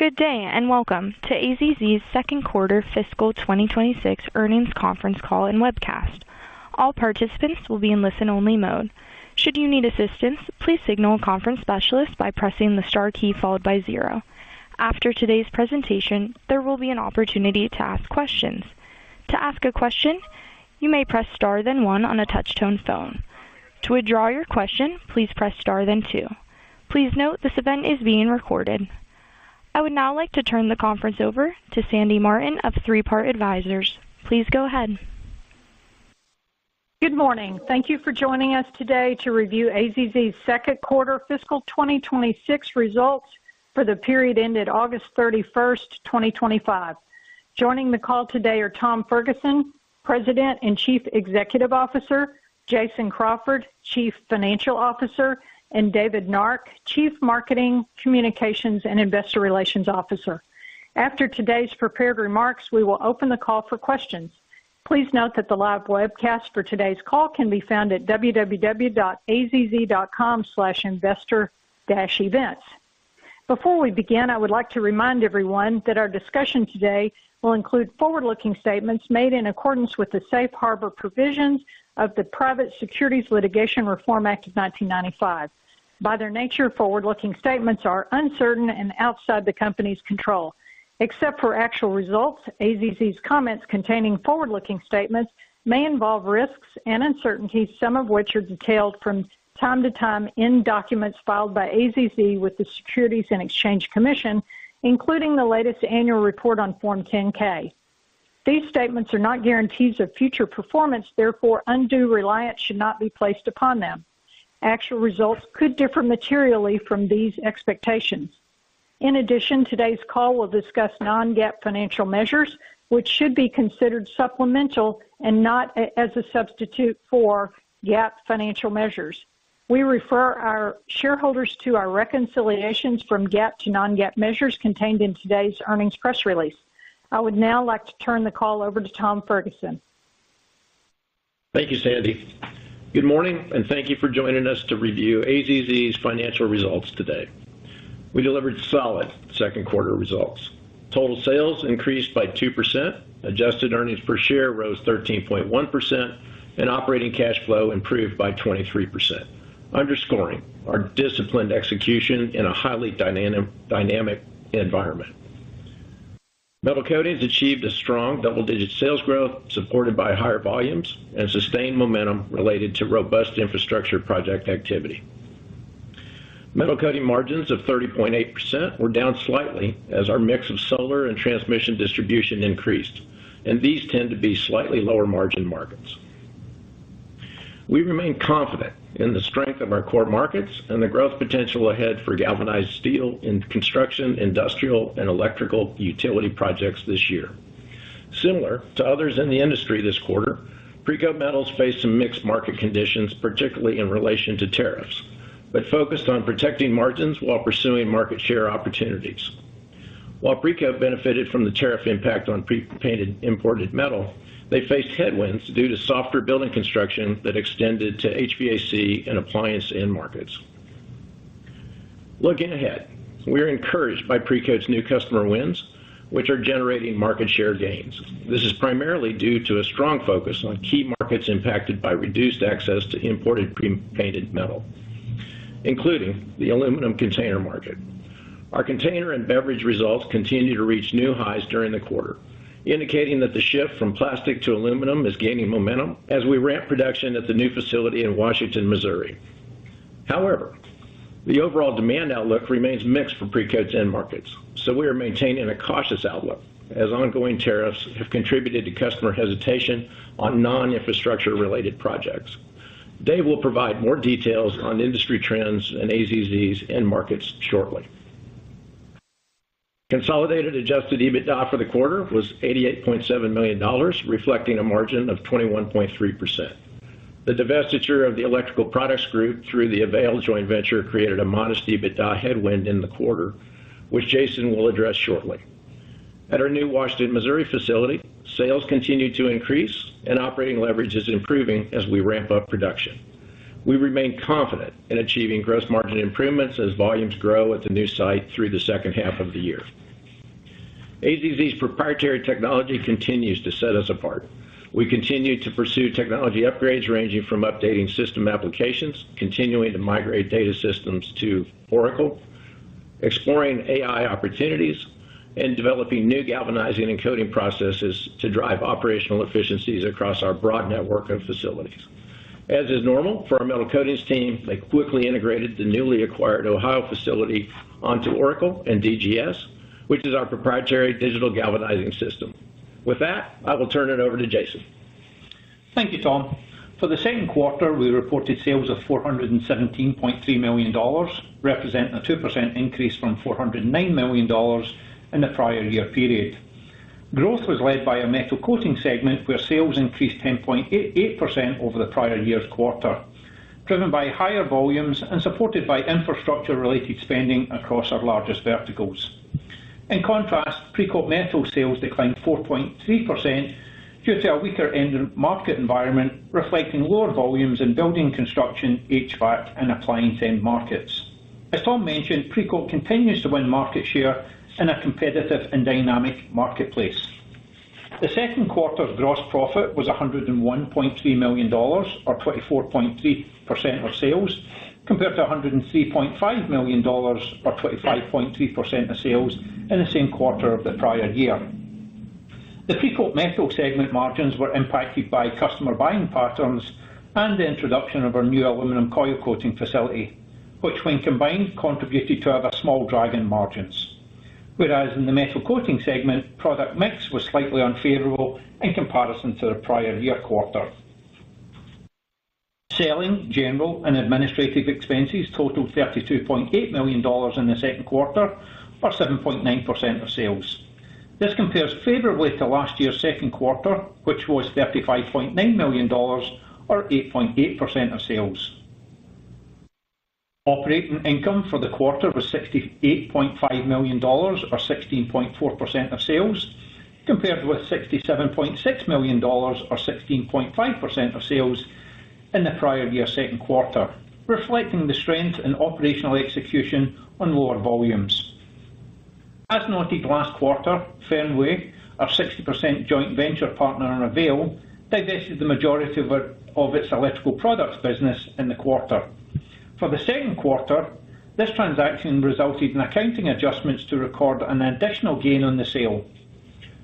Good day and welcome to AZZ's second quarter fiscal 2026 earnings conference call and webcast. All participants will be in listen-only mode. Should you need assistance, please signal a conference specialist by pressing the star key followed by 0. After today's presentation, there will be an opportunity to ask questions. To ask a question, you may press star then 1 on a touch-tone phone. To withdraw your question, please press star then 2. Please note this event is being recorded. I would now like to turn the conference over to Sandy Martin of Three Part Advisors. Please go ahead. Good morning. Thank you for joining us today to review AZZ's second quarter fiscal 2026 results for the period ended August 31st, 2025. Joining the call today are Tom Ferguson, President and Chief Executive Officer, Jason Crawford, Chief Financial Officer, and David Nark, Chief Marketing, Communications, and Investor Relations Officer. After today's prepared remarks, we will open the call for questions. Please note that the live webcast for today's call can be found at www.azz.com/investor-events. Before we begin, I would like to remind everyone that our discussion today will include forward-looking statements made in accordance with the Safe Harbor provisions of the Private Securities Litigation Reform Act of 1995. By their nature, forward-looking statements are uncertain and outside the company's control. Except for actual results, AZZ's comments containing forward-looking statements may involve risks and uncertainties, some of which are detailed from time to time in documents filed by AZZ with the Securities and Exchange Commission, including the latest annual report on Form 10-K. These statements are not guarantees of future performance, therefore undue reliance should not be placed upon them. Actual results could differ materially from these expectations. In addition, today's call will discuss non-GAAP financial measures, which should be considered supplemental and not as a substitute for GAAP financial measures. We refer our shareholders to our reconciliations from GAAP to non-GAAP measures contained in today's earnings press release. I would now like to turn the call over to Tom Ferguson. Thank you, Sandy. Good morning, and thank you for joining us to review AZZ's financial results today. We delivered solid second quarter results. Total sales increased by 2%, adjusted earnings per share rose 13.1%, and operating cash flow improved by 23%, underscoring our disciplined execution in a highly dynamic environment. Metal Coatings achieved a strong double-digit sales growth supported by higher volumes and sustained momentum related to robust infrastructure project activity. Metal Coating margins of 30.8% were down slightly as our mix of solar and transmission distribution increased, and these tend to be slightly lower margin markets. We remain confident in the strength of our core markets and the growth potential ahead for galvanized steel in construction, industrial, and electrical utility projects this year. Similar to others in the industry this quarter, Precoat Metals faced some mixed market conditions, particularly in relation to tariffs, but focused on protecting margins while pursuing market share opportunities. While Precoat benefited from the tariff impact on pre-painted imported metal, they faced headwinds due to softer building construction that extended to HVAC and appliance end markets. Looking ahead, we are encouraged by Precoat's new customer wins, which are generating market share gains. This is primarily due to a strong focus on key markets impacted by reduced access to imported pre-painted metal, including the aluminum container market. Our container and beverage results continue to reach new highs during the quarter, indicating that the shift from plastic to aluminum is gaining momentum as we ramp production at the new facility in Washington, Missouri. However, the overall demand outlook remains mixed for Precoat's end markets, so we are maintaining a cautious outlook as ongoing tariffs have contributed to customer hesitation on non-infrastructure related projects. Dave will provide more details on industry trends and AZZ's end markets shortly. Consolidated adjusted EBITDA for the quarter was $88.7 million, reflecting a margin of 21.3%. The divestiture of the Electrical Products Group through the Avail joint venture created a modest EBITDA headwind in the quarter, which Jason will address shortly. At our new Washington, Missouri facility, sales continue to increase and operating leverage is improving as we ramp up production. We remain confident in achieving gross margin improvements as volumes grow at the new site through the second half of the year. AZZ's proprietary technology continues to set us apart. We continue to pursue technology upgrades ranging from updating system applications, continuing to migrate data systems to Oracle, exploring AI opportunities, and developing new galvanizing and coating processes to drive operational efficiencies across our broad network of facilities. As is normal for our metal coatings team, they quickly integrated the newly acquired Ohio facility onto Oracle and DGS, which is our proprietary digital galvanizing system. With that, I will turn it over to Jason. Thank you, Tom. For the second quarter, we reported sales of $417.3 million, representing a 2% increase from $409 million in the prior year period. Growth was led by our metal coating segment, where sales increased 10.88% over the prior year's quarter, driven by higher volumes and supported by infrastructure-related spending across our largest verticals. In contrast, Precoat Metals sales declined 4.3% due to a weaker end market environment, reflecting lower volumes in building construction, HVAC, and appliance end markets. As Tom mentioned, Precoat continues to win market share in a competitive and dynamic marketplace. The second quarter's gross profit was $101.3 million, or 24.3% of sales, compared to $103.5 million, or 25.3% of sales in the same quarter of the prior year. The Precoat Metal segment margins were impacted by customer buying patterns and the introduction of our new aluminum coil coating facility, which when combined contributed to have a small drag in margins. Whereas in the metal coating segment, product mix was slightly unfavourable in comparison to the prior year quarter. Selling, general and administrative expenses totaled $32.8 million in the second quarter, or 7.9% of sales. This compares favourably to last year's second quarter, which was $35.9 million, or 8.8% of sales. Operating income for the quarter was $68.5 million, or 16.4% of sales, compared with $67.6 million, or 16.5% of sales in the prior year's second quarter, reflecting the strength in operational execution on lower volumes. As noted last quarter, Fernway, our 60% joint venture partner in Avail, divested the majority of its electrical products business in the quarter. For the second quarter, this transaction resulted in accounting adjustments to record an additional gain on the sale.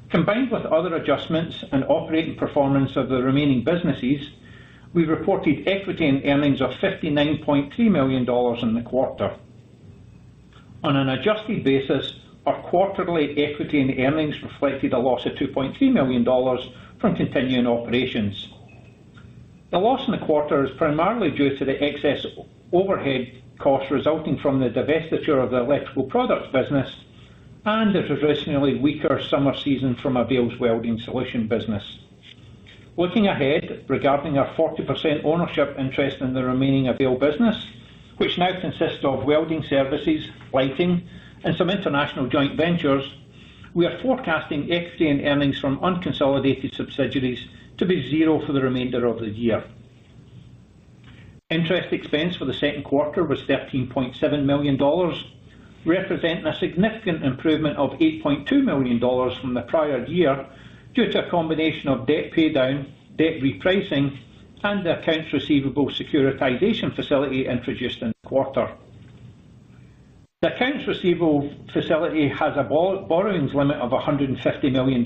Combined with other adjustments and operating performance of the remaining businesses, we reported equity and earnings of $59.3 million in the quarter. On an adjusted basis, our quarterly equity and earnings reflected a loss of $2.3 million from continuing operations. The loss in the quarter is primarily due to the excess overhead costs resulting from the divestiture of the electrical products business and the traditionally weaker summer season from Avail's welding solution business. Looking ahead, regarding our 40% ownership interest in the remaining Avail business, which now consists of Welding Services, lighting, and some international joint ventures, we are forecasting equity and earnings from unconsolidated subsidiaries to be zero for the remainder of the year. Interest expense for the second quarter was $13.7 million, representing a significant improvement of $8.2 million from the prior year due to a combination of debt paydown, debt repricing, and the accounts receivable securitization facility introduced in the quarter. The accounts receivable facility has a borrowings limit of $150 million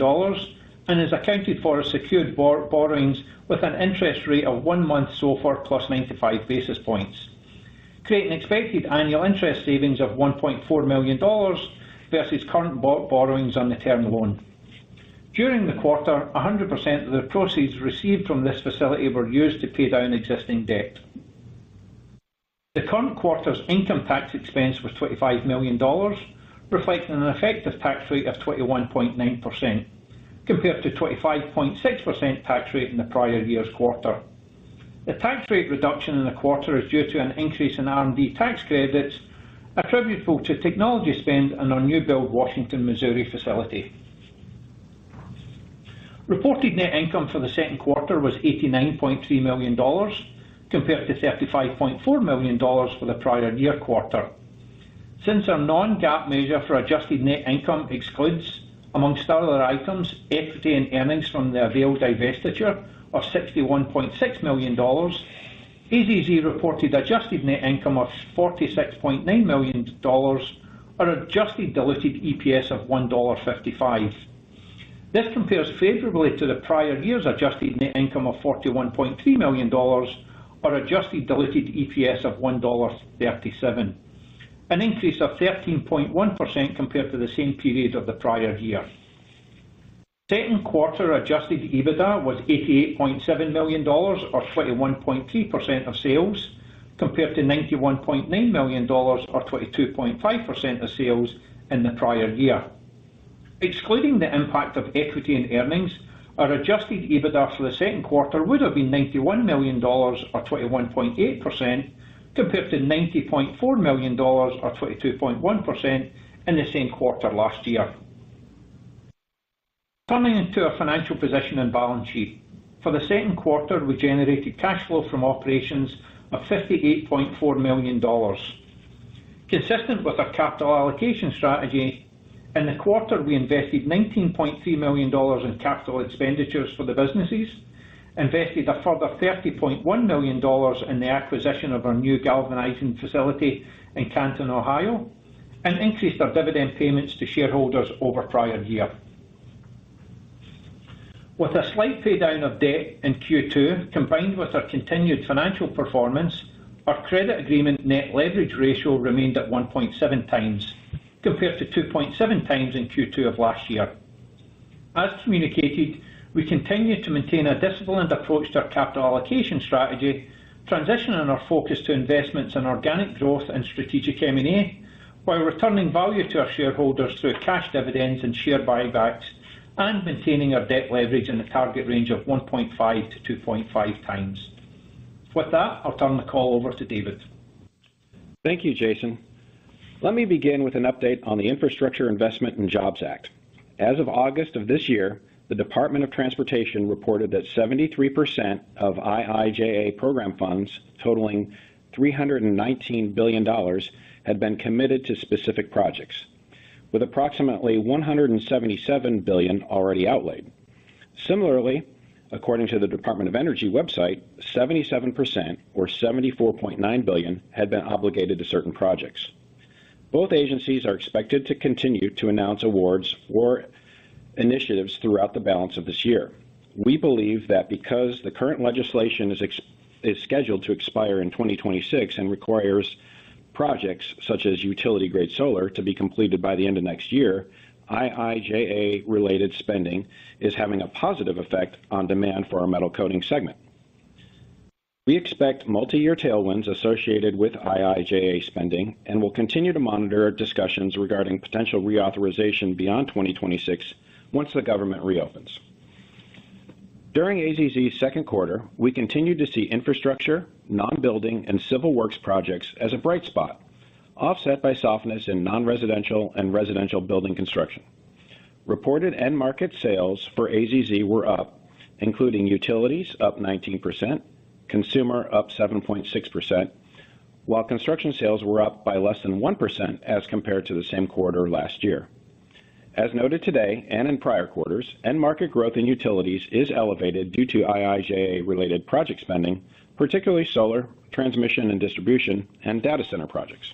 and is accounted for as secured borrowings with an interest rate of 1 month SOFR plus 95 basis points, creating expected annual interest savings of $1.4 million versus current borrowings on the term loan. During the quarter, 100% of the proceeds received from this facility were used to pay down existing debt. The current quarter's income tax expense was $25 million, reflecting an effective tax rate of 21.9%, compared to 25.6% tax rate in the prior year's quarter. The tax rate reduction in the quarter is due to an increase in R&D tax credits attributable to technology spend on our new build Washington, Missouri facility. Reported net income for the second quarter was $89.3 million, compared to $35.4 million for the prior year quarter. Since our non-GAAP measure for adjusted net income excludes Amongst other items, equity and earnings from the Avail divestiture of $61.6 million, AZZ reported adjusted net income of $46.9 million, or adjusted diluted EPS of $1.55. This compares favourably to the prior year's adjusted net income of $41.3 million, or adjusted diluted EPS of $1.37, an increase of 13.1% compared to the same period of the prior year. Second quarter adjusted EBITDA was $88.7 million, or 21.3% of sales, compared to $91.9 million, or 22.5% of sales in the prior year. Excluding the impact of equity and earnings, our adjusted EBITDA for the second quarter would have been $91 million, or 21.8%, compared to $90.4 million, or 22.1%, in the same quarter last year. Turning to our financial position and balance sheet. For the second quarter, we generated cash flow from operations of $58.4 million. Consistent with our capital allocation strategy, in the quarter we invested $19.3 million in capital expenditures for the businesses, invested a further $30.1 million in the acquisition of our new galvanizing facility in Canton, Ohio, and increased our dividend payments to shareholders over prior year. With a slight pay down of debt in Q2, combined with our continued financial performance, our credit agreement net leverage ratio remained at 1.7 times, compared to 2.7 times in Q2 of last year. As communicated, we continue to maintain a disciplined approach to our capital allocation strategy, transitioning our focus to investments in organic growth and strategic M&A, while returning value to our shareholders through cash dividends and share buybacks, and maintaining our debt leverage in the target range of 1.5 to 2.5 times. With that, I'll turn the call over to David. Thank you, Jason. Let me begin with an update on the Infrastructure Investment and Jobs Act. As of August of this year, the Department of Transportation reported that 73% of IIJA program funds, totaling $319 billion, had been committed to specific projects, with approximately $177 billion already outlaid. Similarly, according to the Department of Energy website, 77%, or $74.9 billion, had been obligated to certain projects. Both agencies are expected to continue to announce awards or initiatives throughout the balance of this year. We believe that because the current legislation is scheduled to expire in 2026 and requires projects such as utility-grade solar to be completed by the end of next year, IIJA-related spending is having a positive effect on demand for our metal coating segment. We expect multi-year tailwinds associated with IIJA spending and will continue to monitor discussions regarding potential reauthorization beyond 2026 once the government reopens. During AZZ's second quarter, we continued to see infrastructure, non-building, and civil works projects as a bright spot, offset by softness in non-residential and residential building construction. Reported end market sales for AZZ were up, including utilities up 19%, consumer up 7.6%, while construction sales were up by less than 1% as compared to the same quarter last year. As noted today and in prior quarters, end market growth in utilities is elevated due to IIJA-related project spending, particularly solar, transmission and distribution, and data center projects.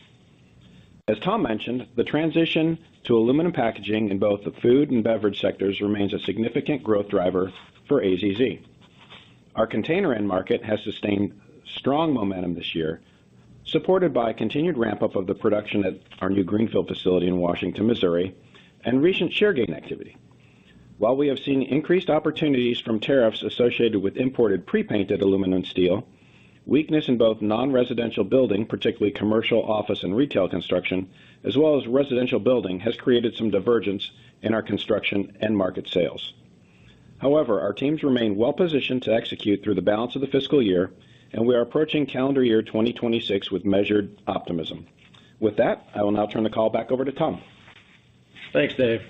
As Tom mentioned, the transition to aluminum packaging in both the food and beverage sectors remains a significant growth driver for AZZ. Our container end market has sustained strong momentum this year, supported by continued ramp-up of the production at our new Greenfield facility in Washington, Missouri, and recent share gain activity. While we have seen increased opportunities from tariffs associated with imported pre-painted aluminum and steel, weakness in both non-residential building, particularly commercial, office, and retail construction, as well as residential building, has created some divergence in our construction end market sales. However, our teams remain well-positioned to execute through the balance of the fiscal year, and we are approaching calendar year 2026 with measured optimism. With that, I will now turn the call back over to Tom. Thanks, Dave.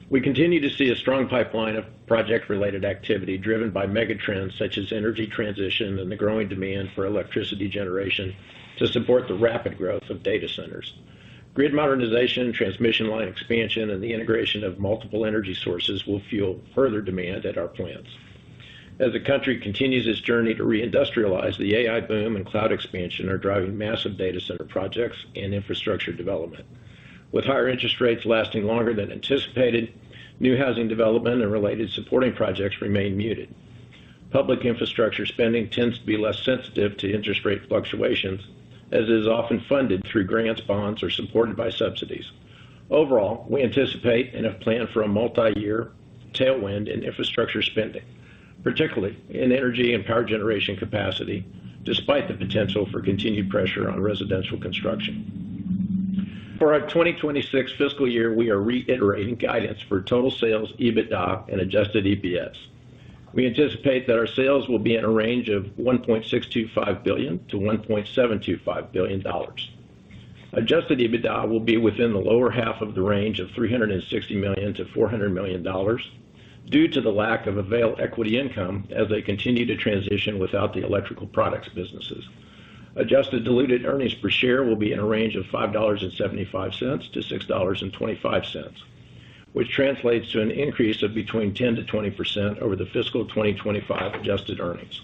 We continue to see a strong pipeline of project-related activity driven by megatrends such as energy transition and the growing demand for electricity generation to support the rapid growth of data centers. Grid modernization, transmission line expansion, and the integration of multiple energy sources will fuel further demand at our plants. As the country continues its journey to reindustrialize, the AI boom and cloud expansion are driving massive data center projects and infrastructure development. With higher interest rates lasting longer than anticipated, new housing development and related supporting projects remain muted. Public infrastructure spending tends to be less sensitive to interest rate fluctuations, as it is often funded through grants, bonds, or supported by subsidies. Overall, we anticipate and have planned for a multi-year tailwind in infrastructure spending, particularly in energy and power generation capacity, despite the potential for continued pressure on residential construction. For our 2026 fiscal year, we are reiterating guidance for total sales, EBITDA, and adjusted EPS. We anticipate that our sales will be in a range of $1.625 billion to $1.725 billion. Adjusted EBITDA will be within the lower half of the range of $360 million to $400 million due to the lack of Avail equity income as they continue to transition without the electrical products businesses. Adjusted diluted earnings per share will be in a range of $5.75 to $6.25, which translates to an increase of between 10 to 20% over the fiscal 2025 adjusted earnings.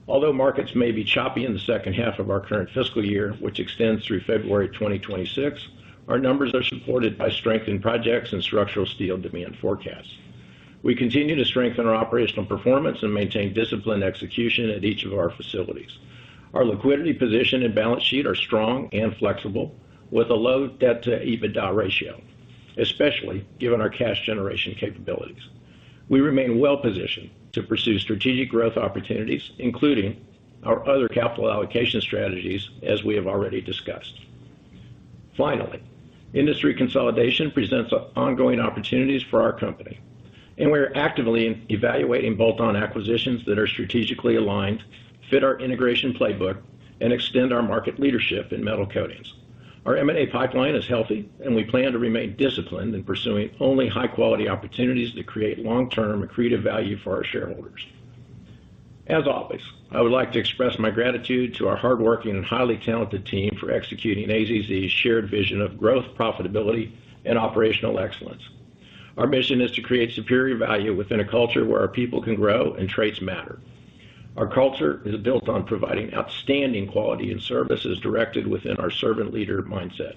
Although markets may be choppy in the second half of our current fiscal year, which extends through February 2026, our numbers are supported by strength in projects and structural steel demand forecasts. We continue to strengthen our operational performance and maintain disciplined execution at each of our facilities. Our liquidity position and balance sheet are strong and flexible, with a low debt to EBITDA ratio, especially given our cash generation capabilities. We remain well positioned to pursue strategic growth opportunities, including our other capital allocation strategies, as we have already discussed. Finally, industry consolidation presents ongoing opportunities for our company, and we are actively evaluating bolt-on acquisitions that are strategically aligned, fit our integration playbook, and extend our market leadership in metal coatings. Our M&A pipeline is healthy, and we plan to remain disciplined in pursuing only high-quality opportunities that create long-term accretive value for our shareholders. As always, I would like to express my gratitude to our hardworking and highly talented team for executing AZZ's shared vision of growth, profitability, and operational excellence. Our mission is to create superior value within a culture where our people can grow and traits matter. Our culture is built on providing outstanding quality and services directed within our servant leader mindset.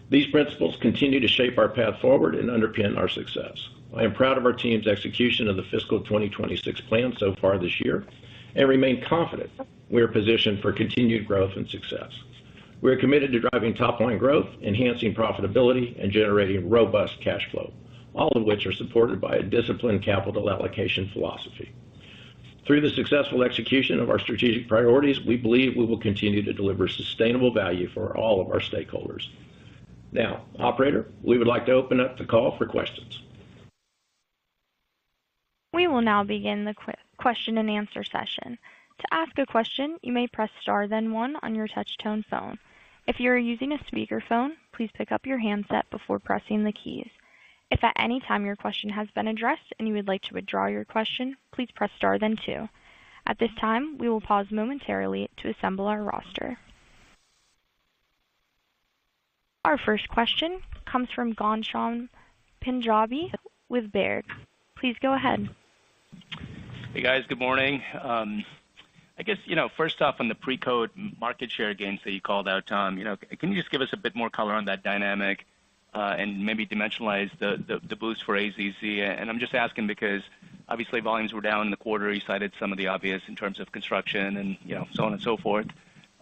These principles continue to shape our path forward and underpin our success. I am proud of our team's execution of the fiscal 2026 plan so far this year and remain confident we are positioned for continued growth and success. We are committed to driving top-line growth, enhancing profitability, and generating robust cash flow, all of which are supported by a disciplined capital allocation philosophy. Through the successful execution of our strategic priorities, we believe we will continue to deliver sustainable value for all of our stakeholders. Now, operator, we would like to open up the call for questions. We will now begin the question and answer session. To ask a question, you may press star then one on your touch-tone phone. If you are using a speakerphone, please pick up your handset before pressing the keys. If at any time your question has been addressed and you would like to withdraw your question, please press star then two. At this time, we will pause momentarily to assemble our roster. Our first question comes from Ghansham Panjabi with Baird. Please go ahead. Hey guys, good morning. I guess, first off on the Precoat market share gains that you called out, Tom, can you just give us a bit more color on that dynamic? And maybe dimensionalize the boost for AZZ. And I'm just asking because obviously volumes were down in the quarter. You cited some of the obvious in terms of construction and so on and so forth.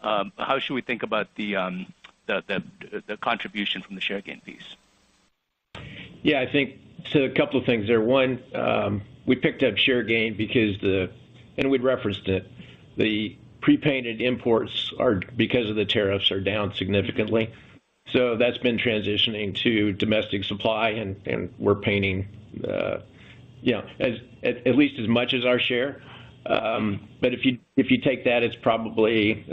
How should we think about the contribution from the share gain piece? Yeah, I think so. A couple of things there. One, we picked up share gain because and we'd referenced it, the pre-painted imports are, because of the tariffs, are down significantly. So that's been transitioning to domestic supply, and we're painting, at least as much as our share. But if you take that, it's probably,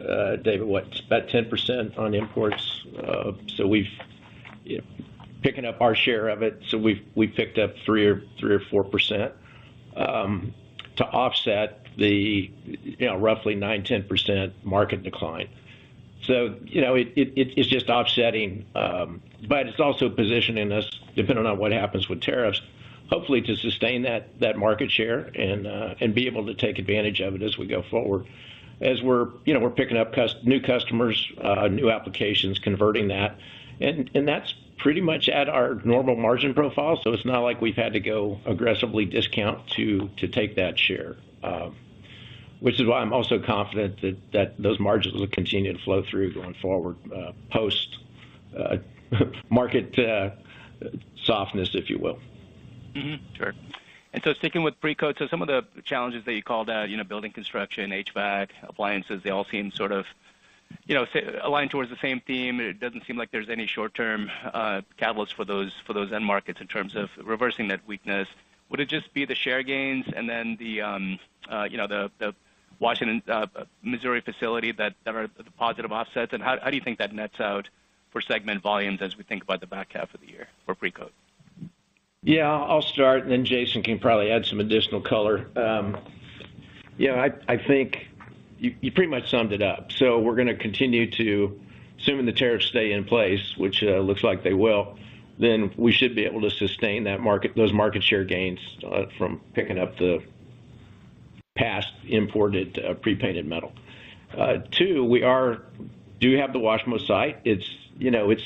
David, it's about 10% on imports. So we've picking up our share of it. So we've picked up 3 or 4% to offset the roughly 9-10% market decline. So, it's just offsetting, but it's also positioning us, depending on what happens with tariffs, hopefully to sustain that market share and be able to take advantage of it as we go forward. As we're picking up new customers, new applications, converting that, and that's pretty much at our normal margin profile. So it's not like we've had to go aggressively discount to take that share, which is why I'm also confident that those margins will continue to flow through going forward post market softness, if you will. Sure. And so sticking with Precoat, so some of the challenges that you called out, building construction, HVAC, appliances, they all seem sort of, aligned towards the same theme. It doesn't seem like there's any short-term catalyst for those end markets in terms of reversing that weakness. Would it just be the share gains and then the Washington, Missouri facility that are the positive offsets? And how do you think that nets out for segment volumes as we think about the back half of the year for Precoat? Yeah, I'll start, and then Jason can probably add some additional color. I think you pretty much summed it up. So we're going to continue to, assuming the tariffs stay in place, which looks like they will, then we should be able to sustain those market share gains from picking up the past imported pre-painted metal. Two, we do have the Washmo site. It's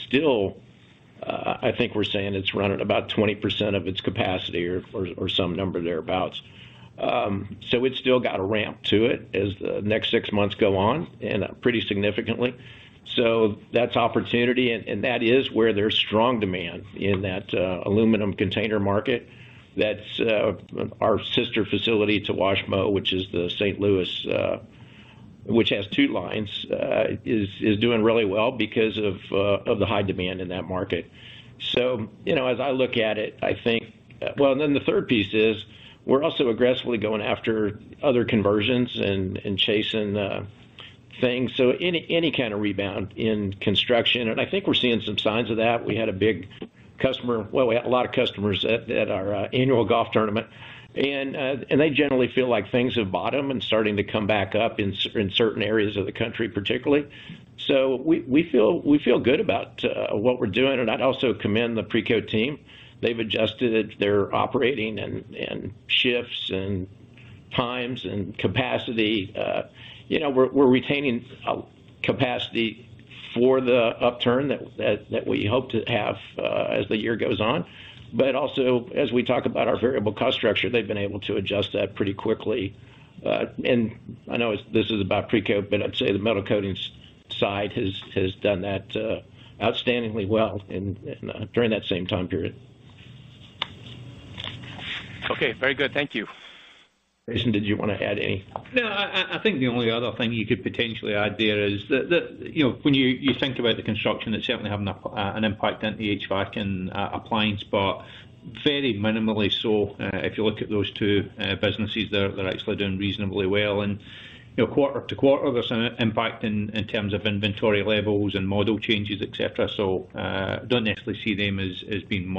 still. I think we're saying it's running about 20% of its capacity or some number thereabouts. So it's still got a ramp to it as the next 6 months go on, and pretty significantly. So that's opportunity, and that is where there's strong demand in that aluminum container market. That's our sister facility to Washmo, which is the St. Louis, which has 2 lines, is doing really well because of the high demand in that market. So, as I look at it, I think, and then the third piece is we're also aggressively going after other conversions and chasing things. So any kind of rebound in construction, and I think we're seeing some signs of that. We had a big customer, we had a lot of customers at our annual golf tournament. And they generally feel like things have bottomed and starting to come back up in certain areas of the country, particularly. So we feel good about what we're doing, and I'd also commend the Precoat team. They've adjusted their operating and shifts and times and capacity. We're retaining capacity for the upturn that we hope to have as the year goes on. But also, as we talk about our variable cost structure, they've been able to adjust that pretty quickly. And I know this is about Precoat, but I'd say the metal coatings side has done that outstandingly well during that same time period. Okay, very good. Thank you. Jason, did you want to add any? No, I think the only other thing you could potentially add there is that when you think about the construction, it's certainly having an impact on the HVAC and appliance, but very minimally so. If you look at those 2 businesses, they're actually doing reasonably well. And quarter to quarter, there's an impact in terms of inventory levels and model changes, etc. So don't necessarily see them as being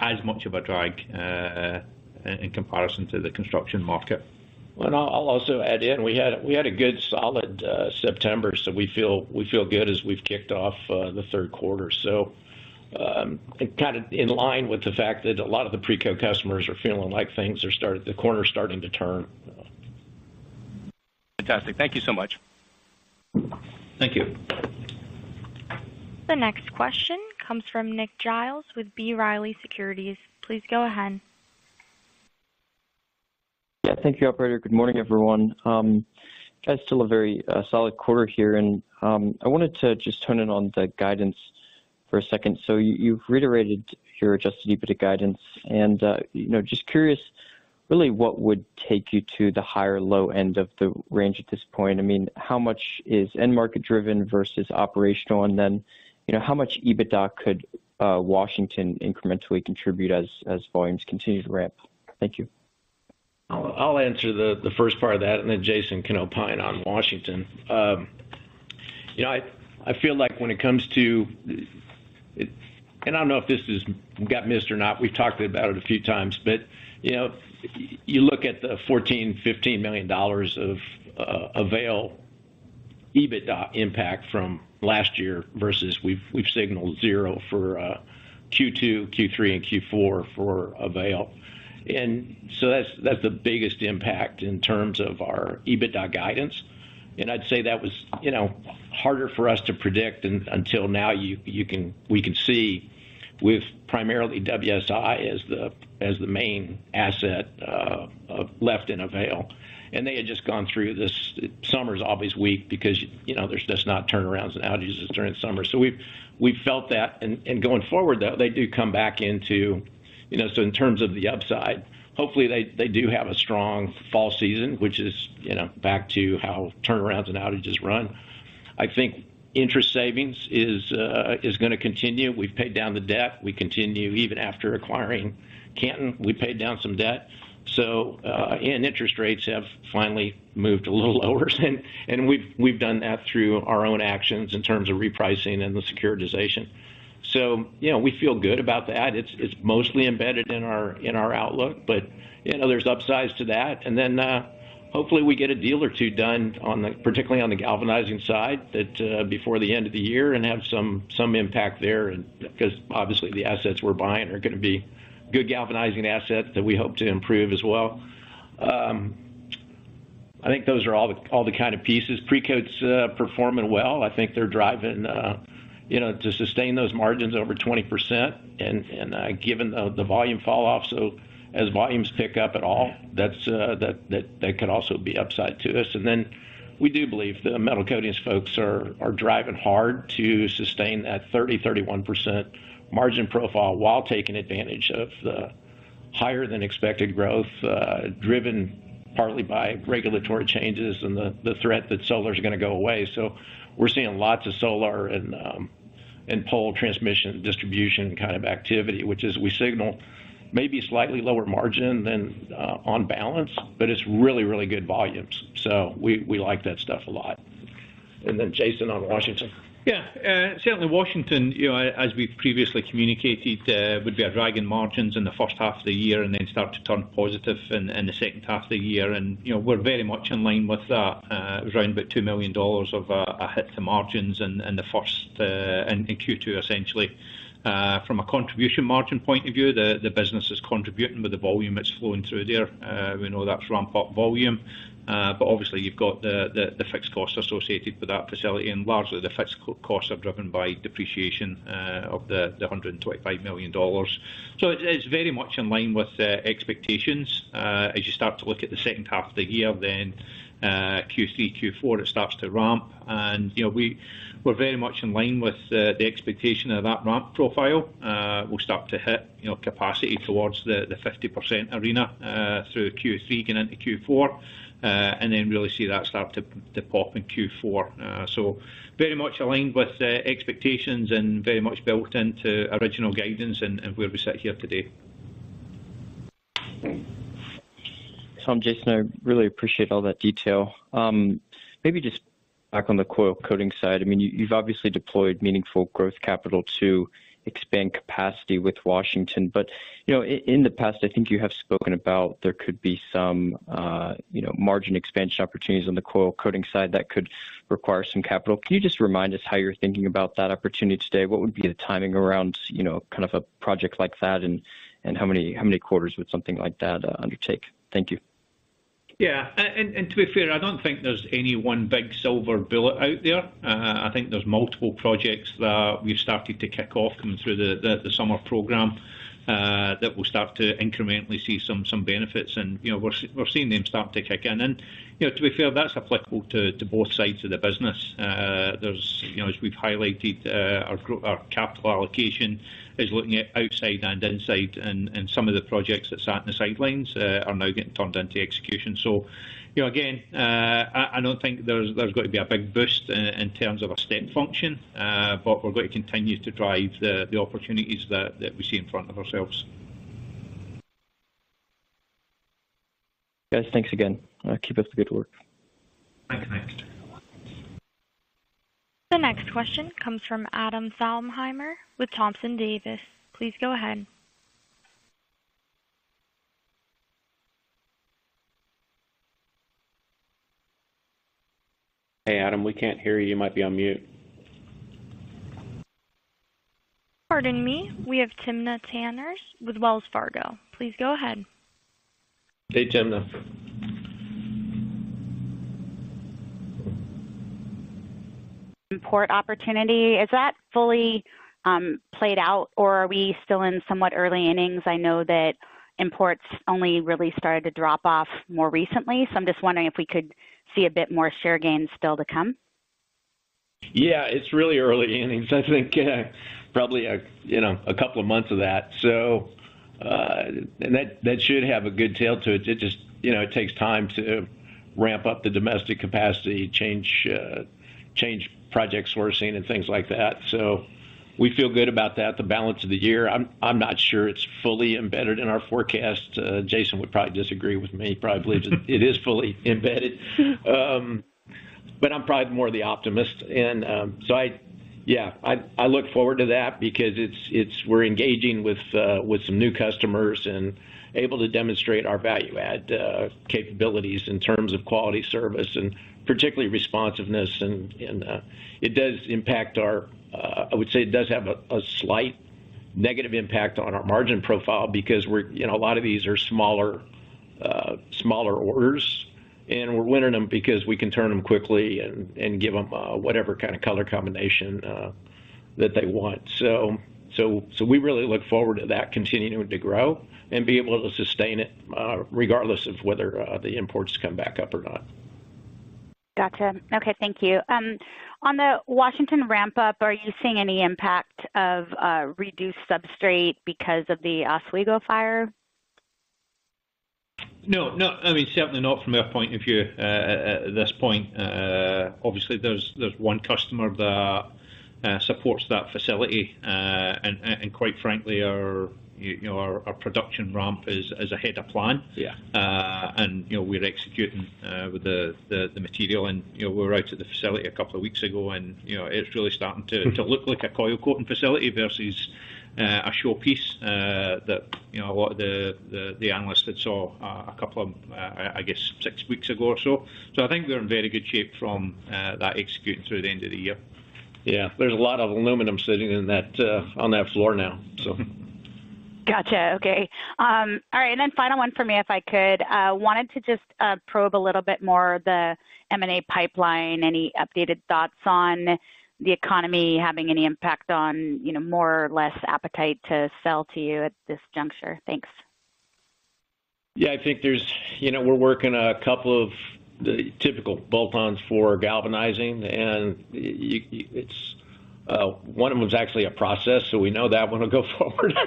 as much of a drag in comparison to the construction market. Well, and I'll also add in we had a good solid September, so we feel good as we've kicked off the third quarter. So kind of in line with the fact that a lot of the Precoat customers are feeling like things are the corner's starting to turn. Fantastic. Thank you so much. Thank you. The next question comes from Nick Giles with B. Riley Securities. Please go ahead. Yeah, thank you, operator. Good morning, everyone. Guys, still a very solid quarter here, and I wanted to just hone in on the guidance for a second. So you've reiterated your adjusted EBITDA guidance, and just curious, really, what would take you to the higher low end of the range at this point? I mean, how much is end market driven versus operational, and then how much EBITDA could Washington incrementally contribute as volumes continue to ramp? Thank you. I'll answer the first part of that, and then Jason can opine on Washington. I feel like when it comes to it, and I don't know if this got missed or not. We've talked about it a few times, but you look at the $14-15 million of Avail EBITDA impact from last year versus we've signaled 0 for Q2, Q3, and Q4 for Avail. And so that's the biggest impact in terms of our EBITDA guidance. And I'd say that was, harder for us to predict until now we can see with primarily WSI as the main asset left in Avail. And they had just gone through this. Summer's always weak because, there's just not turnarounds and outages during summer. So we've felt that. And going forward, though, they do come back into, so in terms of the upside, hopefully they do have a strong fall season, which is, back to how turnarounds and outages run. I think interest savings is going to continue. We've paid down the debt. We continue even after acquiring Canton. We paid down some debt. So and interest rates have finally moved a little lower, and we've done that through our own actions in terms of repricing and the securitization. So we feel good about that. It's mostly embedded in our outlook, but there's upsides to that, and then hopefully we get a deal or two done particularly on the galvanizing side that before the end of the year and have some impact there, and because obviously the assets we're buying are going to be good galvanizing assets that we hope to improve as well. I think those are all the kind of pieces. Precoat's performing well. I think they're driving, to sustain those margins over 20%, and given the volume fall off. So as volumes pick up at all, that could also be upside to us. And then we do believe the metal coatings folks are driving hard to sustain that 31% margin profile while taking advantage of the higher than expected growth, driven partly by regulatory changes and the threat that solar is going to go away. So we're seeing lots of solar and pole transmission distribution kind of activity, which is we signal maybe slightly lower margin than on balance, but it's really, really good volumes. So we like that stuff a lot. And then Jason on Washington. Yeah, certainly Washington, as we've previously communicated, would be a drag in margins in the first half of the year and then start to turn positive in the second half of the year. And, we're very much in line with that. It was around about $2 million of a hit to margins in the first, in Q2 essentially. From a contribution margin point of view, the business is contributing with the volume that's flowing through there. We know that's ramp up volume. But obviously you've got the fixed costs associated with that facility, and largely the fixed costs are driven by depreciation of the $125 million. So it's very much in line with expectations. As you start to look at the second half of the year, then Q3, Q4, it starts to ramp, and we're very much in line with the expectation of that ramp profile. We'll start to hit capacity towards the 50% arena through Q3 getting into Q4. And then really see that start to pop in Q4. So very much aligned with expectations and very much built into original guidance and where we sit here today. Tom, Jason, I really appreciate all that detail. Maybe just back on the coil coating side. I mean, you've obviously deployed meaningful growth capital to expand capacity with Washington, but in the past, I think you have spoken about there could be some margin expansion opportunities on the coil coating side that could require some capital. Can you just remind us how you're thinking about that opportunity today? What would be the timing around kind of a project like that, and how many quarters would something like that undertake? Thank you. Yeah, and to be fair, I don't think there's any one big silver bullet out there. I think there's multiple projects that we've started to kick off coming through the summer program that will start to incrementally see some benefits, and we're seeing them start to kick in. And to be fair, that's applicable to both sides of the business. There's as we've highlighted, our capital allocation is looking at outside and inside, and some of the projects that sat in the sidelines are now getting turned into execution. So, again, I don't think there's going to be a big boost in terms of a step function, but we're going to continue to drive the opportunities that we see in front of ourselves. Guys, thanks again. Keep up the good work. Thanks. The next question comes from Adam Thalhimer with Thompson Davis. Please go ahead. Hey, Adam, we can't hear you. You might be on mute. Pardon me, we have Timna Tanners with Wells Fargo. Please go ahead. Hey, Timna. Import opportunity, is that fully played out, or are we still in somewhat early innings? I know that imports only really started to drop off more recently, so I'm just wondering if we could see a bit more share gains still to come. Yeah, it's really early innings. I think probably a couple of months of that. So, and that should have a good tail to it. It just it takes time to ramp up the domestic capacity, change project sourcing and things like that. So we feel good about that. The balance of the year, I'm not sure it's fully embedded in our forecast. Jason would probably disagree with me. He probably believes it is fully embedded. But I'm probably more the optimist, and so I look forward to that because we're engaging with some new customers and able to demonstrate our value add capabilities in terms of quality service and particularly responsiveness, and it does impact our. I would say it does have a slight negative impact on our margin profile because we're a lot of these are smaller orders. And we're winning them because we can turn them quickly and give them whatever kind of color combination that they want. So we really look forward to that continuing to grow and be able to sustain it regardless of whether the imports come back up or not. Gotcha. Okay, thank you. On the Washington ramp up, are you seeing any impact of reduced substrate because of the Oswego fire? No. I mean, certainly not from our point of view at this point. Obviously, there's one customer that supports that facility, and quite frankly, our production ramp is ahead of plan. Yeah. And we're executing with the material, and we were out at the facility a couple of weeks ago, and it's really starting to look like a coil coating facility versus a showpiece that a lot of the analysts had saw a couple of I guess 6 weeks ago or so. So I think we're in very good shape from that executing through the end of the year. Yeah, there's a lot of aluminum sitting in that on that floor now. So. Gotcha. Okay. All right, and then final one for me, if I could. Wanted to just probe a little bit more the M&A pipeline. Any updated thoughts on the economy having any impact on, more or less appetite to sell to you at this juncture? Thanks. Yeah, I think there's, we're working a couple of the typical bolt-ons for galvanizing, and it's one of them is actually a process, so we know that one will go forward.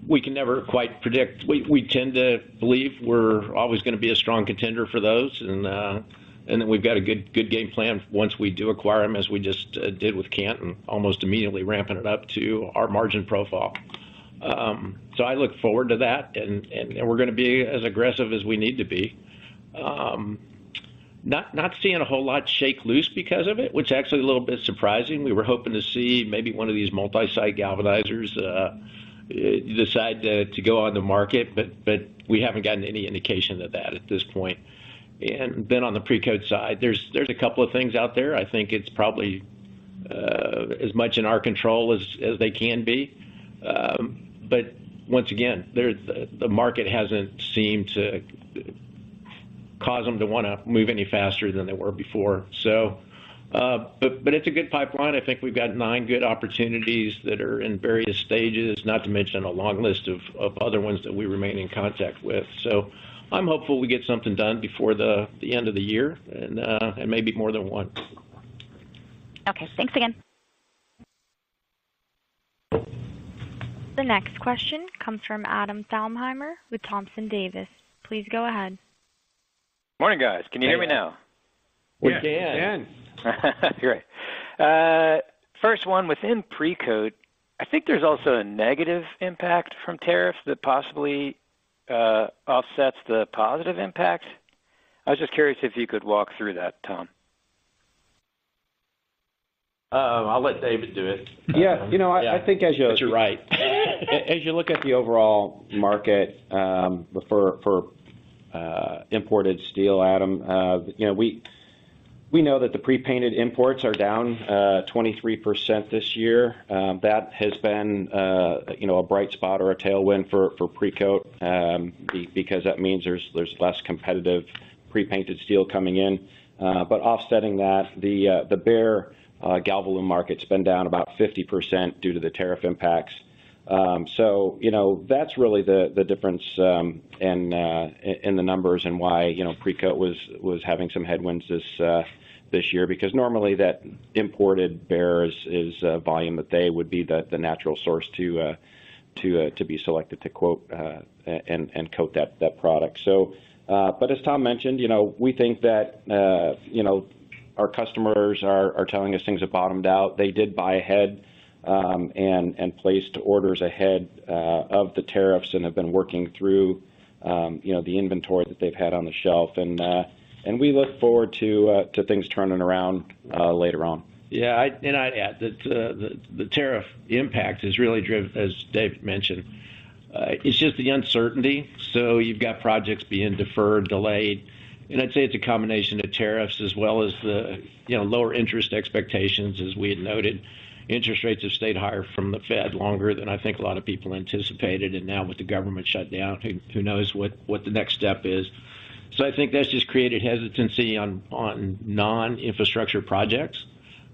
We can never quite predict. We tend to believe we're always going to be a strong contender for those, and then we've got a good game plan once we do acquire them, as we just did with Canton, almost immediately ramping it up to our margin profile. So I look forward to that, and we're going to be as aggressive as we need to be. Not seeing a whole lot shake loose because of it, which is actually a little bit surprising. We were hoping to see maybe one of these multi-site galvanizers decide to go on the market, but we haven't gotten any indication of that at this point. And then on the Precoat side, there's a couple of things out there. I think it's probably as much in our control as they can be. But once again, the market hasn't seemed to cause them to want to move any faster than they were before. So, but it's a good pipeline. I think we've got 9 good opportunities that are in various stages, not to mention a long list of other ones that we remain in contact with. So I'm hopeful we get something done before the end of the year, and maybe more than one. Okay, thanks again. The next question comes from Adam Thalhimer with Thompson Davis. Please go ahead. Morning, guys. Can you hear me now? We can. Great. First one, within Precoat, I think there's also a negative impact from tariffs that possibly offsets the positive impact. I was just curious if you could walk through that, Tom. I'll let David do it. Yeah, I think you're right. As you look at the overall market for imported steel, Adam, We know that the pre-painted imports are down 23% this year. That has been, a bright spot or a tailwind for Precoat because that means there's less competitive pre-painted steel coming in. But offsetting that, the bare galvalume market's been down about 50% due to the tariff impacts. So that's really the difference in the numbers and why Precoat was having some headwinds this year, because normally that imported bare is volume that they would be the natural source to be selected to quote and coat that product. So, but as Tom mentioned, we think that our customers are telling us things have bottomed out. They did buy ahead and placed orders ahead of the tariffs and have been working through the inventory that they've had on the shelf, and we look forward to things turning around later on. Yeah, I'd add that the tariff impact is really driven, as Dave mentioned. It's just the uncertainty. So you've got projects being deferred, delayed, and I'd say it's a combination of tariffs as well as the lower interest expectations, as we had noted. Interest rates have stayed higher from the Fed longer than I think a lot of people anticipated, and now with the government shut down, who knows what the next step is. So I think that's just created hesitancy on non-infrastructure projects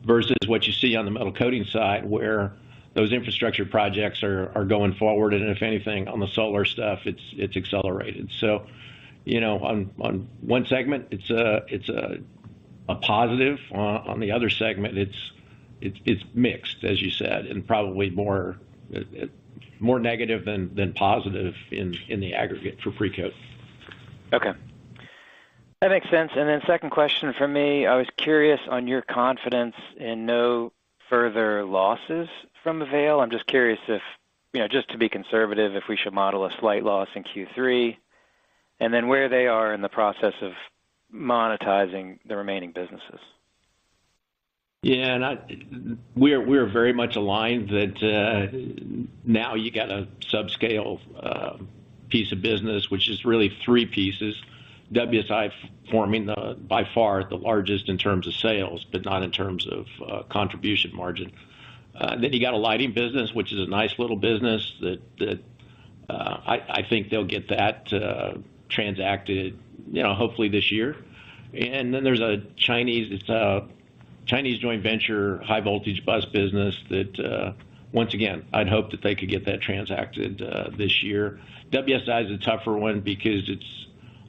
versus what you see on the metal coating side, where those infrastructure projects are going forward, and if anything, on the solar stuff, it's accelerated. So, on one segment, it's a positive. On the other segment, it's mixed, as you said, and probably more negative than positive in the aggregate for Precoat. Okay. That makes sense. And then second question for me, I was curious on your confidence in no further losses from Avail. I'm just curious if, just to be conservative, if we should model a slight loss in Q3, and then where they are in the process of monetizing the remaining businesses. Yeah, and we're very much aligned that now you got a subscale piece of business, which is really three pieces. WSI forming by far the largest in terms of sales, but not in terms of contribution margin. Then you got a lighting business, which is a nice little business that I think they'll get that transacted, hopefully this year. And then there's a Chinese joint venture high voltage bus business that once again I'd hope that they could get that transacted this year. WSI is a tougher one because it's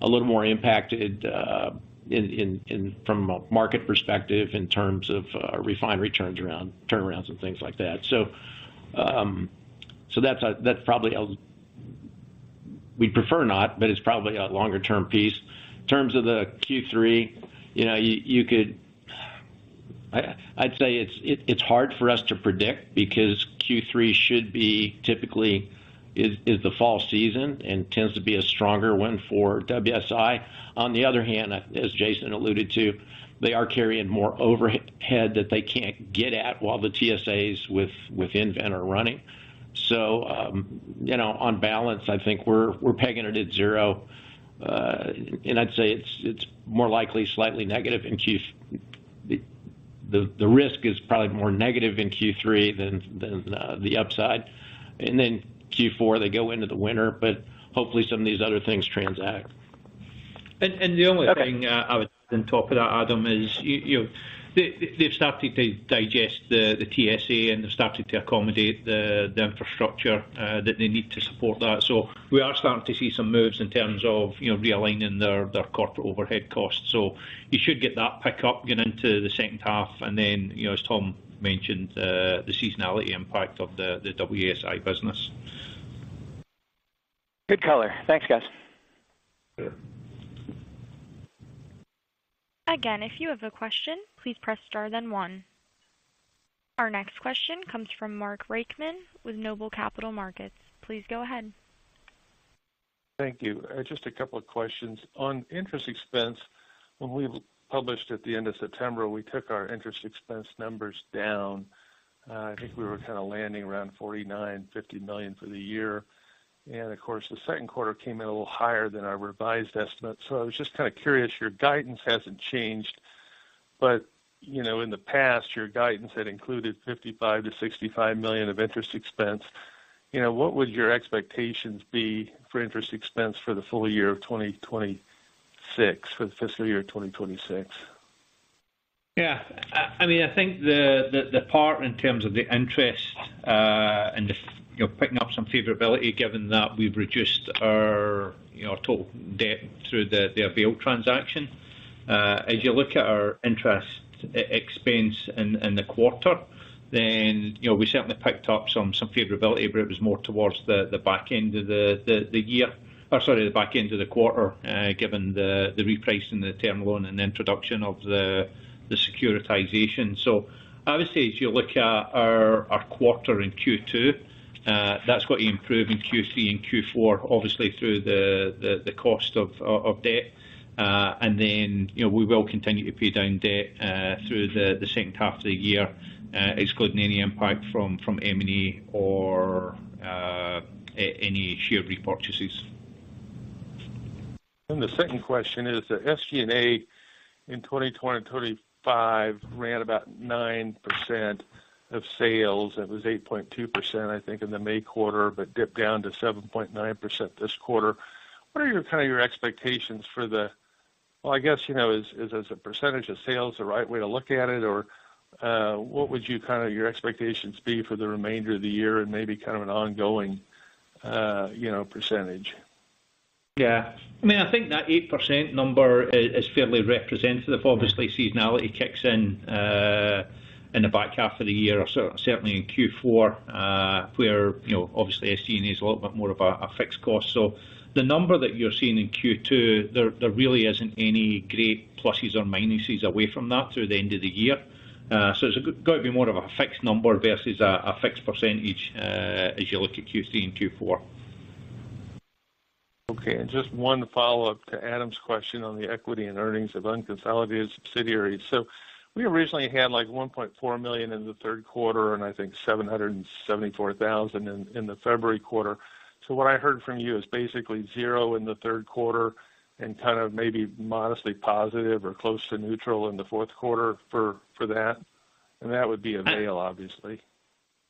a little more impacted from a market perspective in terms of refinery turnarounds and things like that. So that's probably we'd prefer not, but it's probably a longer term piece. In terms of the Q3, you could. I'd say it's hard for us to predict because Q3 should be typically is the fall season and tends to be a stronger one for WSI. On the other hand, as Jason alluded to, they are carrying more overhead that they can't get at while the TSAs with Invent are running. So, on balance, I think we're pegging it at zero, and I'd say it's more likely slightly negative in Q3. The risk is probably more negative in Q3 than the upside, and then Q4 they go into the winter, but hopefully some of these other things transact. And the only thing I would add on top of that, Adam, is they've started to digest the TSA and they've started to accommodate the infrastructure that they need to support that. So we are starting to see some moves in terms of realigning their corporate overhead costs. So you should get that pick up going into the second half, and then as Tom mentioned, the seasonality impact of the WSI business. Good color. Thanks, guys. Sure. Again, if you have a question, please press star then one. Our next question comes from Mark Reichman with Noble Capital Markets. Please go ahead. Thank you. Just a couple of questions. On interest expense, when we published at the end of September, we took our interest expense numbers down. I think we were kind of landing around $49-50 million for the year. And of course, the second quarter came in a little higher than our revised estimate. So I was just kind of curious, your guidance hasn't changed, but in the past, your guidance had included $55 to $65 million of interest expense. What would your expectations be for interest expense for the full year of 2026, for the fiscal year 2026? Yeah, I think the part in terms of the interest and picking up some favorability, given that we've reduced our total debt through the Avail transaction. As you look at our interest expense in the quarter, then we certainly picked up some favorability, but it was more towards the back end of the year, the back end of the quarter, given the repricing of the term loan and the introduction of the securitization. So I would say as you look at our quarter in Q2, that's got to improve in Q3 and Q4, obviously through the cost of debt. And then we will continue to pay down debt through the second half of the year, excluding any impact from M&A or any share repurchases. And the second question is the SG&A in 2025 ran about 9% of sales. It was 8.2%, I think, in the May quarter, but dipped down to 7.9% this quarter. What are your expectations for the? Well, I guess is as a percentage of sales the right way to look at it, or what would your expectations be for the remainder of the year and maybe kind of an ongoing percentage? Yeah, I think that 8% number is fairly representative. Obviously, seasonality kicks in the back half of the year, or certainly in Q4, where obviously SG&A is a little bit more of a fixed cost. So the number that you're seeing in Q2, there really isn't any great pluses or minuses away from that through the end of the year. So it's got to be more of a fixed number versus a fixed percentage as you look at Q3 and Q4. Okay, and just one follow-up to Adam's question on the equity and earnings of unconsolidated subsidiaries. So we originally had like $1.4 million in the third quarter, and I think $774,000 in the February quarter. So what I heard from you is basically zero in the third quarter and kind of maybe modestly positive or close to neutral in the fourth quarter for that, and that would be Avail, obviously.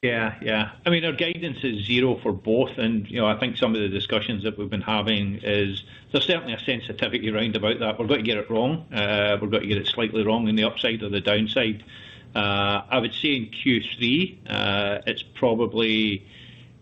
Yeah. Our guidance is zero for both, and I think some of the discussions that we've been having is there's certainly a sensitivity around about that. We're going to get it wrong. We're going to get it slightly wrong in the upside or the downside. I would say in Q3, it's probably,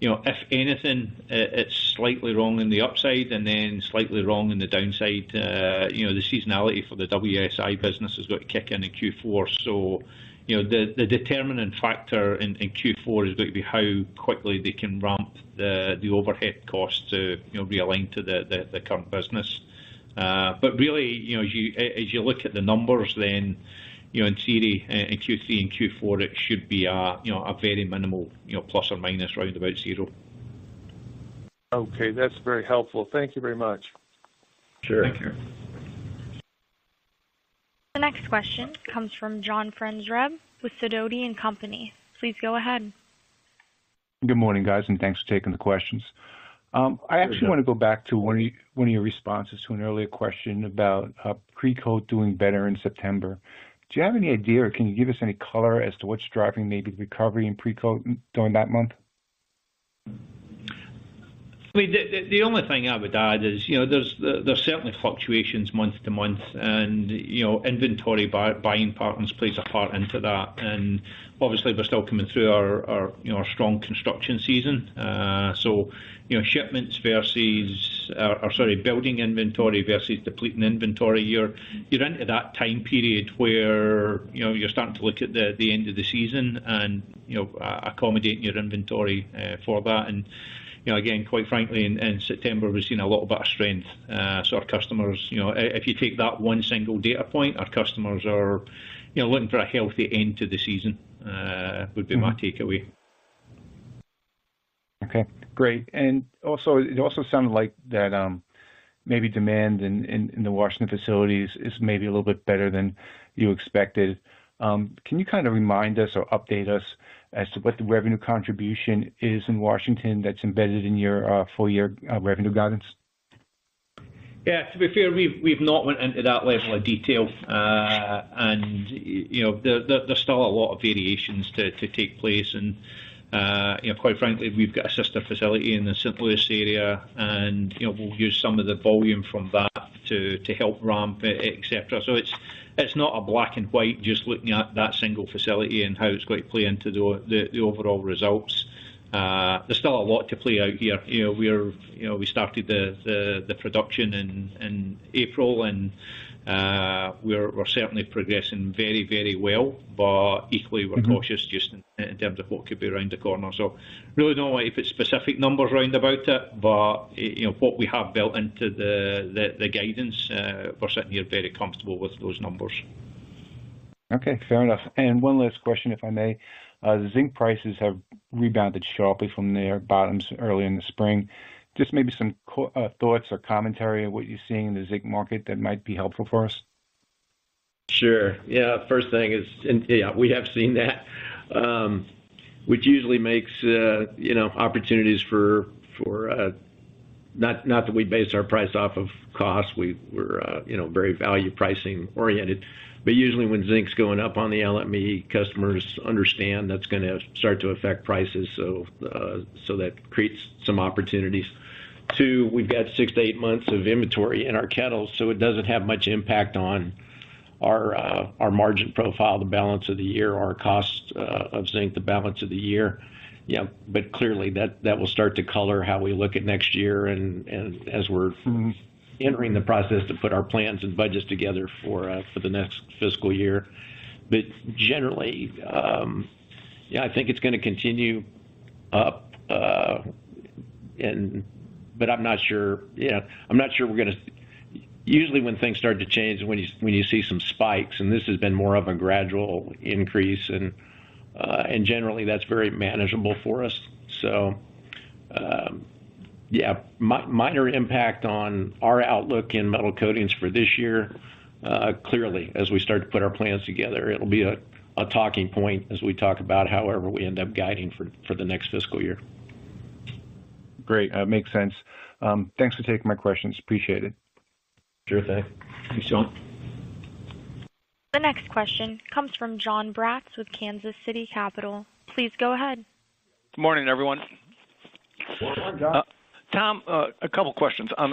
if anything, it's slightly wrong in the upside and then slightly wrong in the downside. The seasonality for the WSI business has got to kick in Q4. So the determining factor in Q4 is going to be how quickly they can ramp the overhead costs to realign to the current business. But really, as you look at the numbers, then in theory, in Q3 and Q4, it should be a very minimal plus or minus round about zero. Okay, that's very helpful. Thank you very much. Sure. Thank you. The next question comes from John Franzreb with Sidoti & Company. Please go ahead. Good morning, guys, and thanks for taking the questions. I actually want to go back to one of your responses to an earlier question about Precoat doing better in September. Do you have any idea, or can you give us any color as to what's driving maybe the recovery in Precoat during that month? The only thing I would add is, there's certainly fluctuations month to month, and inventory buying patterns plays a part into that. And obviously, we're still coming through our strong construction season. So shipments versus, building inventory versus depleting inventory. You're into that time period where you're starting to look at the end of the season and accommodating your inventory for that. And again, quite frankly, in September, we've seen a little bit of strength. So our customers, if you take that one single data point, our customers are, looking for a healthy end to the season, would be my takeaway. Okay, great. And also, it also sounded like that maybe demand in the Washington facilities is maybe a little bit better than you expected. Can you kind of remind us or update us as to what the revenue contribution is in Washington that's embedded in your full year revenue guidance? Yeah, to be fair, we've not went into that level of detail, and there's still a lot of variations to take place, and quite frankly, we've got a sister facility in the St. Louis area, and we'll use some of the volume from that to help ramp it, etc. So it's not a black and white just looking at that single facility and how it's going to play into the overall results. There's still a lot to play out here. We started the production in April, and we're certainly progressing very, very well. But equally, we're cautious just in terms of what could be around the corner. So really don't want to put specific numbers round about it, but what we have built into the guidance, we're sitting here very comfortable with those numbers. Okay, fair enough. And one last question, if I may. The zinc prices have rebounded sharply from their bottoms early in the spring. Just maybe some thoughts or commentary on what you're seeing in the zinc market that might be helpful for us. Sure. Yeah. First thing is, we have seen that, which usually makes opportunities for not that we base our price off of cost. We're very value pricing oriented. But usually when zinc's going up on the LME, customers understand that's going to start to affect prices, so that creates some opportunities. Two, we've got 6 to 8 months of inventory in our kettles, so it doesn't have much impact on our margin profile, the balance of the year, our cost of zinc, the balance of the year. Yeah, but clearly that will start to color how we look at next year, and as we're entering the process to put our plans and budgets together for the next fiscal year. But generally, I think it's going to continue up, but I'm not sure. I'm not sure we're going to. Usually, when things start to change, when you see some spikes, and this has been more of a gradual increase, and generally that's very manageable for us. So. Minor impact on our outlook in metal coatings for this year. Clearly, as we start to put our plans together, it'll be a talking point as we talk about however we end up guiding for the next fiscal year. Great. Makes sense. Thanks for taking my questions. Appreciate it. Sure thing. Thanks, John. The next question comes from John Bratz with Kansas City Capital. Please go ahead. Good morning, everyone. Good morning, John. Tom, a couple questions. On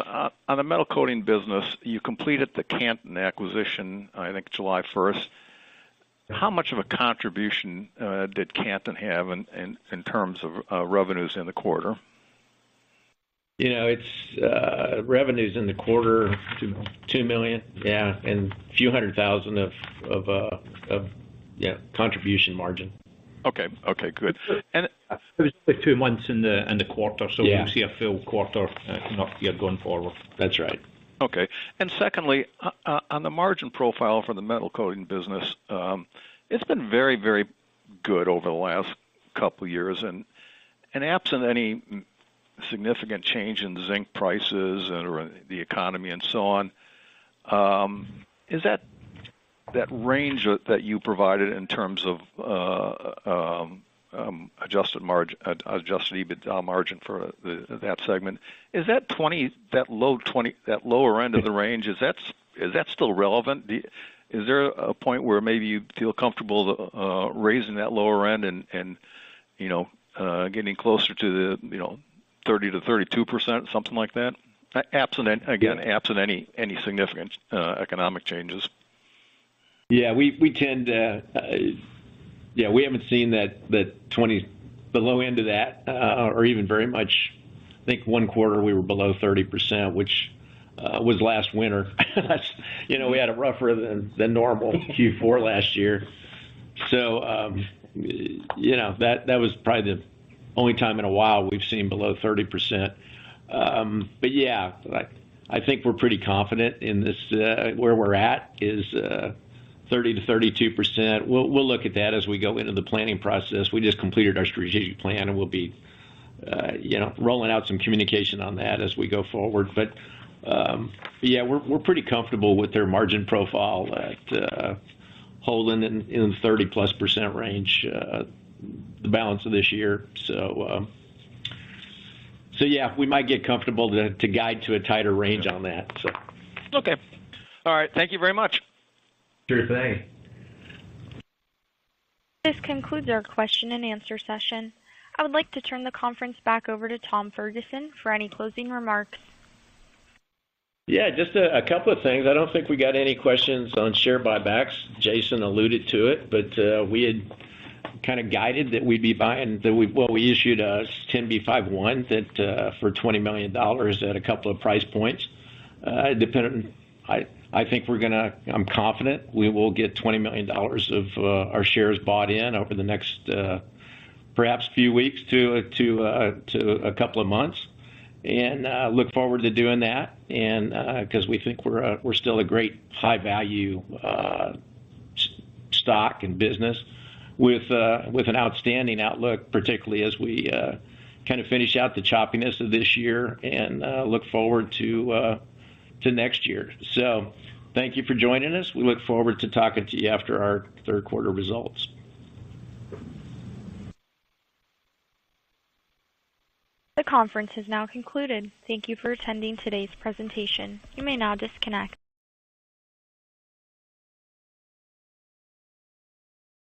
the metal coating business, you completed the Canton acquisition, I think, July 1st. How much of a contribution did Canton have in terms of revenues in the quarter? It's revenues in the quarter, $2 million, and a few $100,000 of contribution margin. Okay, good. And it was only 2 months in the quarter, so we'll see a full quarter not here going forward. That's right. Okay. And secondly, on the margin profile for the metal coating business, it's been very, very good over the last couple of years, and absent any significant change in zinc prices or the economy and so on, is that range that you provided in terms of adjusted EBITDA margin for that segment, is that that lower end of the range, is that still relevant? Is there a point where maybe you feel comfortable raising that lower end and getting closer to the 30 to 32%, something like that? Absent any significant economic changes. Yeah, we tend to. We haven't seen the low end of that, or even very much. I think one quarter we were below 30%, which was last winter. We had a rougher than normal Q4 last year. So that was probably the only time in a while we've seen below 30%. But yeah, I think we're pretty confident in this. Where we're at is 30 to 32%. We'll look at that as we go into the planning process. We just completed our strategic plan, and we'll be rolling out some communication on that as we go forward. But yeah, we're pretty comfortable with their margin profile at holding in the 30+% range the balance of this year. So yeah, we might get comfortable to guide to a tighter range on that. So. Okay. All right. Thank you very much. Sure thing. This concludes our question and answer session. I would like to turn the conference back over to Tom Ferguson for any closing remarks. Yeah, just a couple of things. I don't think we got any questions on share buybacks. Jason alluded to it, but we had kind of guided that we'd be buying. We issued a 10b5-1 that for $20 million at a couple of price points. I think I'm confident we will get $20 million of our shares bought in over the next perhaps few weeks to a couple of months, and look forward to doing that. And because we think we're still a great high value stock and business with an outstanding outlook, particularly as we kind of finish out the choppiness of this year and look forward to next year. So thank you for joining us. We look forward to talking to you after our third quarter results. The conference has now concluded. Thank you for attending today's presentation. You may now disconnect.